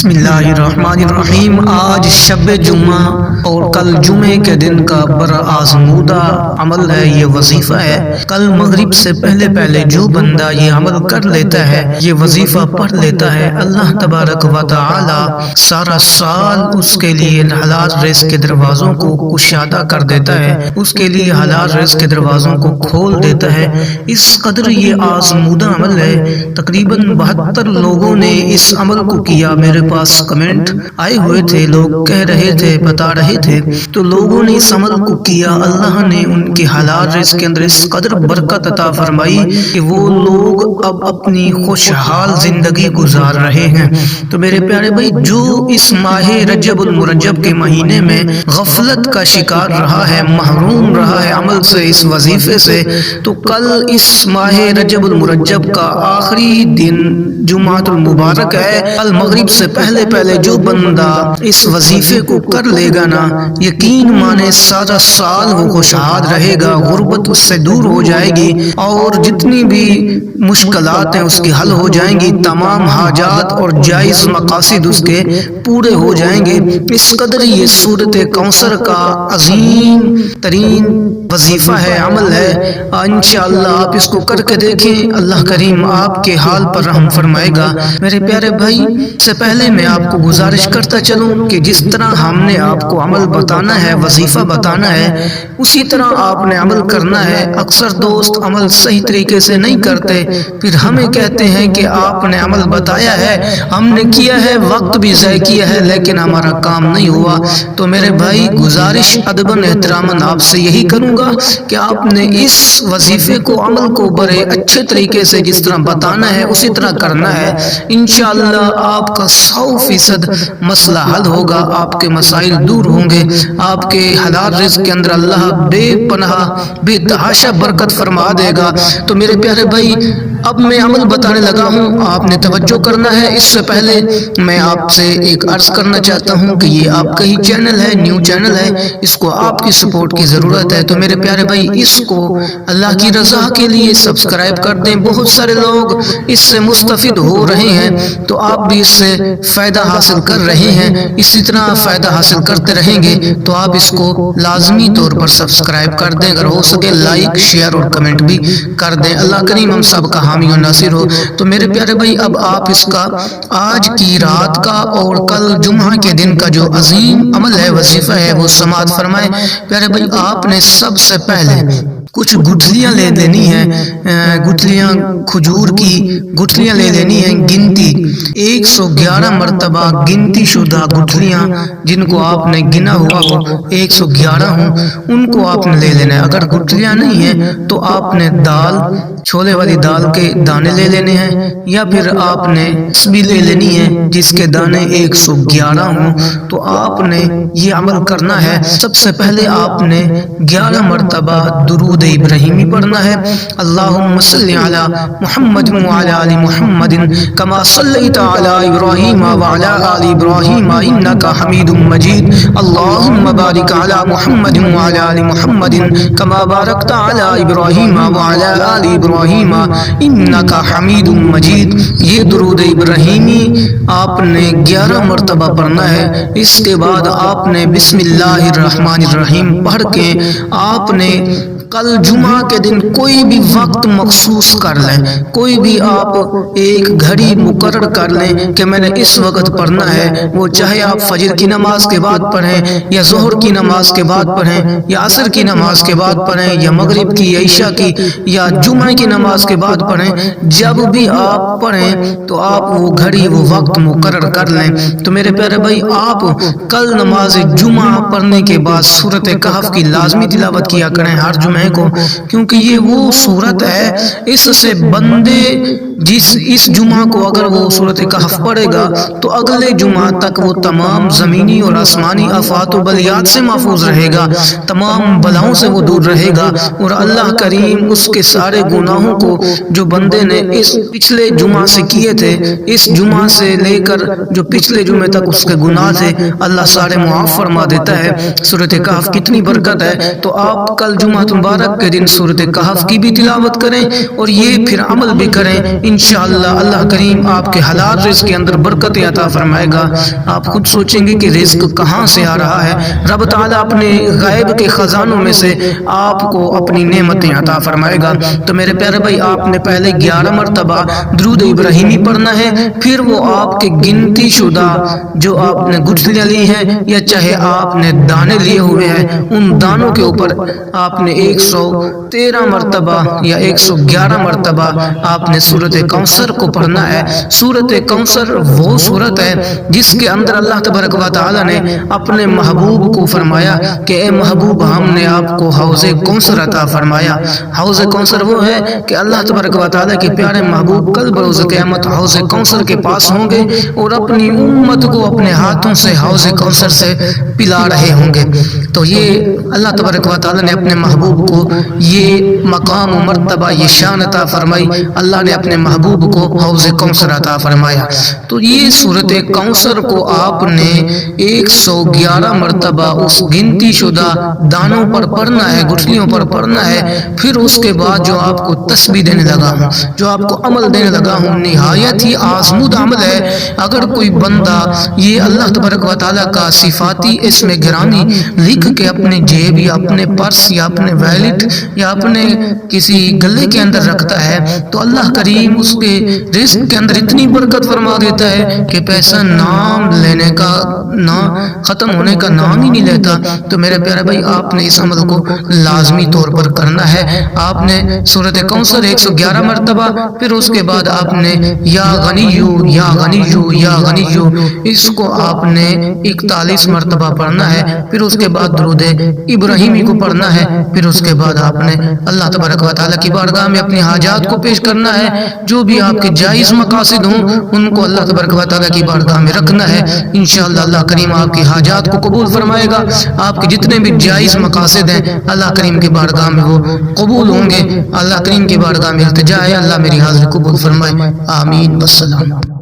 بسم اللہ الرحمن الرحیم۔ آج شب جمعہ اور کل جمعے کے دن کا بڑا آزمودہ عمل ہے، یہ وظیفہ ہے۔ کل مغرب سے پہلے پہلے جو بندہ یہ عمل کر لیتا ہے، یہ وظیفہ پڑھ لیتا ہے، اللہ تبارک و تعالی سارا سال اس کے لیے حلال رزق کے دروازوں کو کشادہ کر دیتا ہے، اس کے لیے حلال رزق کے دروازوں کو کھول دیتا ہے۔ اس قدر یہ آزمودہ عمل ہے، تقریباً 72 لوگوں نے اس عمل کو کیا۔ میرے پاس کمنٹ آئے ہوئے تھے، لوگ کہہ رہے تھے، بتا رہے تھے، تو لوگوں نے اس عمل کو کیا۔ اللہ نے ان کے حلال رزق کے اندر اس قدر برکت عطا فرمائی کہ وہ لوگ اب اپنی خوشحال زندگی گزار رہے ہیں۔ تو میرے پیارے بھائی، جو اس ماہ رجب المرجب کے مہینے میں غفلت کا شکار رہا ہے، محروم رہا ہے عمل سے، اس وظیفے سے، تو کل اس ماہ رجب المرجب کا آخری دن جمعۃ المبارک ہے۔ کل مغرب سے پہلے پہلے جو بندہ اس وظیفے کو کر لے گا نا، یقین مانے سارا سال وہ خوشحال رہے گا، غربت اس سے دور ہو جائے گی، اور جتنی بھی مشکلات ہیں اس کی حل ہو جائیں گی، تمام حاجات اور جائز مقاصد اس کے پورے ہو جائیں گے۔ اس قدر یہ سورۃ کوثر کا عظیم ترین وظیفہ ہے، عمل ہے۔ انشاءاللہ آپ اس کو کر کے دیکھیں، اللہ کریم آپ کے حال پر رحم فرمائے گا۔ میرے پیارے بھائی، سے پہلے میں آپ کو گزارش کرتا چلوں کہ جس طرح ہم نے آپ کو عمل بتانا ہے، وظیفہ بتانا ہے، اسی طرح آپ نے عمل کرنا ہے۔ اکثر دوست عمل صحیح طریقے سے نہیں کرتے، پھر ہمیں کہتے ہیں کہ آپ نے عمل بتایا ہے، ہم نے کیا ہے، وقت بھی ضائع کیا ہے، لیکن ہمارا کام نہیں ہوا۔ تو میرے بھائی، گزارش ادباً احتراماً آپ سے یہی کروں گا کہ آپ نے اس وظیفے کو، عمل کو بڑے اچھے طریقے سے جس طرح بتانا ہے اسی طرح کرنا ہے۔ انشاءاللہ آپ کا 100% مسئلہ حل ہوگا، آپ کے مسائل دور ہوں گے، آپ کے حلال رزق کے اندر اللہ بے پناہ بے تحاشا برکت فرما دے گا۔ تو میرے پیارے بھائی، اب میں عمل بتانے لگا ہوں، آپ نے توجہ کرنا ہے۔ اس سے پہلے میں آپ سے ایک عرض کرنا چاہتا ہوں کہ یہ آپ کا ہی چینل ہے، نیو چینل ہے، اس کو آپ کی سپورٹ کی ضرورت ہے۔ تو میرے پیارے بھائی، اس کو اللہ کی رضا کے لیے سبسکرائب کر دیں۔ بہت سارے لوگ اس سے مستفید ہو رہے ہیں، تو آپ بھی اس سے فائدہ حاصل کر رہے ہیں، اسی طرح فائدہ حاصل کرتے رہیں گے۔ تو آپ اس کو لازمی طور پر سبسکرائب کر دیں، اگر ہو سکے لائک، شیئر اور کمنٹ بھی کر دیں۔ اللہ کریم ہم سب کا حامی و ناصر ہو۔ تو میرے پیارے بھائی، اب آپ اس کا آج کی رات کا اور کل جمعہ کے دن کا جو عظیم عمل ہے، وظیفہ ہے، وہ سماعت فرمائیں۔ پیارے بھائی، آپ نے سب سے پہلے کچھ گٹھلیاں لے لینی ہیں، گٹھلیاں کھجور کی گٹھلیاں لے لینی ہیں، گنتی 111 مرتبہ گنتی شدہ گٹھلیاں، جن کو آپ نے گنا ہوا ہو 111 ہوں، ان کو آپ نے لے لینا ہے۔ اگر گٹھلیاں نہیں ہیں تو آپ نے دال، چھولے والی دال کے دانے لے لینے ہیں، یا پھر آپ نے تسبیح لے لینی ہے جس کے دانے 111 ہوں۔ تو آپ نے یہ عمل کرنا ہے۔ سب سے پہلے آپ نے 11 مرتبہ درود ابراہیمی پڑھنا ہے۔ اللہم صلی علی محمد وعلی آل محمد کما صلیت علی ابراہیم وعلی آل ابراہیم انک حمید مجید۔ اللہم بارک علی محمد وعلی آل محمد کما بارکت علی ابراہیم وعلی آل ابراہیم انک حمید مجید۔ یہ درود ابراہیمی آپ نے 11 مرتبہ پڑھنا ہے۔ اس کے بعد آپ نے بسم اللہ الرحمن الرحیم پڑھ کے آپ نے کل جمعہ کے دن کوئی بھی وقت مخصوص کر لیں، کوئی بھی آپ ایک گھڑی مقرر کر لیں کہ میں نے اس وقت پڑھنا ہے۔ وہ چاہے آپ فجر کی نماز کے بعد پڑھیں، یا ظہر کی نماز کے بعد پڑھیں، یا عصر کی نماز کے بعد پڑھیں، یا مغرب کی، یا عشاء کی، یا جمعہ کی نماز کے بعد پڑھیں۔ جب بھی آپ پڑھیں تو آپ وہ گھڑی، وہ وقت مقرر کر لیں۔ تو میرے پیارے بھائی، آپ کل نماز جمعہ پڑھنے کے بعد سورۃ کہف کی لازمی تلاوت کیا کریں ہر جمعہ کو، کیونکہ یہ وہ سورت ہے، اس سے بندے اس جمعہ کو اگر وہ سورۃ کہف پڑھے گا تو اگلے جمعہ تک وہ تمام زمینی اور آسمانی آفات و بلیات سے محفوظ رہے گا، تمام بلاؤں سے وہ دور رہے گا، اور اللہ کریم اس کے سارے گناہوں کو جو بندے نے اس پچھلے جمعہ سے کیے تھے، اس جمعہ سے لے کر جو پچھلے جمعے تک اس کے گناہ تھے، اللہ سارے معاف فرما دیتا ہے۔ سورۃ کہف کتنی برکت ہے۔ تو آپ کل جمعہ مبارک کے دن سورۃ کہف کی بھی تلاوت کریں، اور یہ پھر عمل بھی کریں۔ انشاءاللہ اللہ کریم آپ کے حلال رزق کے اندر برکت عطا فرمائے گا۔ آپ خود سوچیں گے کہ رزق کہاں سے آ رہا ہے، رب تعالیٰ اپنے غیب کے خزانوں میں سے آپ کو اپنی نعمتیں عطا فرمائے گا۔ تو میرے پیارے بھائی، آپ نے پہلے 11 مرتبہ درود ابراہیمی پڑھنا ہے، پھر وہ آپ کے گنتی شدہ جو آپ نے گٹھلیاں لی ہیں یا چاہے آپ نے دانے لیے ہوئے ہیں، ان دانوں کے اوپر آپ نے 113 مرتبہ یا 111 مرتبہ آپ نے سورۃ کوثر کو پڑھنا ہے۔ سورۃ کوثر وہ سورت ہے جس کے اندر اللہ تبارک و تعالی نے اپنے محبوب کو فرمایا کہ اے محبوب، ہم نے آپ کو حوض کوثر عطا فرمایا۔ حوض کوثر وہ ہے کہ اللہ تبارک و تعالی کے پیارے محبوب کل بروز قیامت حوض کوثر کے پاس ہوں گے اور اپنی امت کو اپنے ہاتھوں سے حوض کوثر سے پلا رہے ہوں گے۔ تو یہ اللہ تبارک و تعالی نے اپنے محبوب کو یہ مقام و مرتبہ، یہ شان عطا فرمائی۔ اللہ نے اپنے محبوب کو حوض کوثر عطا فرمایا۔ تو یہ سورۃ کوثر کو آپ نے 111 مرتبہ اس گنتی شدہ دانوں پر پڑھنا ہے، گٹھلیوں پر پڑھنا ہے۔ پھر اس کے بعد جو آپ کو تسبیح دینے لگا ہوں، جو آپ کو عمل دینے لگا ہوں، نہایت ہی آزمود عمل ہے۔ اگر کوئی بندہ یہ اللہ تبارک و تعالیٰ کا صفاتی اسم گرامی لکھ کے اپنے جیب یا اپنے پرس یا اپنے ویلٹ یا اپنے کسی گلے کے اندر رکھتا ہے تو اللہ کریم اس کے رزق کے اندر اتنی برکت فرما دیتا ہے کہ پیسہ نام لینے کا، ختم ہونے کا نام ہی نہیں لیتا۔ تو میرے پیارے بھائی، آپ نے اس عمل کو لازمی طور پر کرنا ہے۔ آپ نے سورۃ کوثر 111 مرتبہ، پھر اس کے بعد آپ نے یا غنیو یا غنیو یا غنیو، اس کو آپ نے 41 مرتبہ پڑھنا ہے۔ پھر اس کے بعد درود ابراہیمی کو پڑھنا ہے۔ پھر اس کے بعد آپ نے اللہ تبارک و تعالیٰ کی بارگاہ میں اپنی حاجات کو پیش کرنا ہے۔ جو بھی آپ کے جائز مقاصد ہوں ان کو اللہ تبارک و تعالیٰ کی بارگاہ میں رکھنا ہے۔ انشاءاللہ اللہ کریم آپ کی حاجات کو قبول فرمائے گا۔ آپ کے جتنے بھی جائز مقاصد ہیں اللہ کریم کی بارگاہ میں وہ قبول ہوں گے۔ اللہ کریم کی بارگاہ میں التجا ہے، اللہ میری حاضری قبول فرمائے، آمین والسلام۔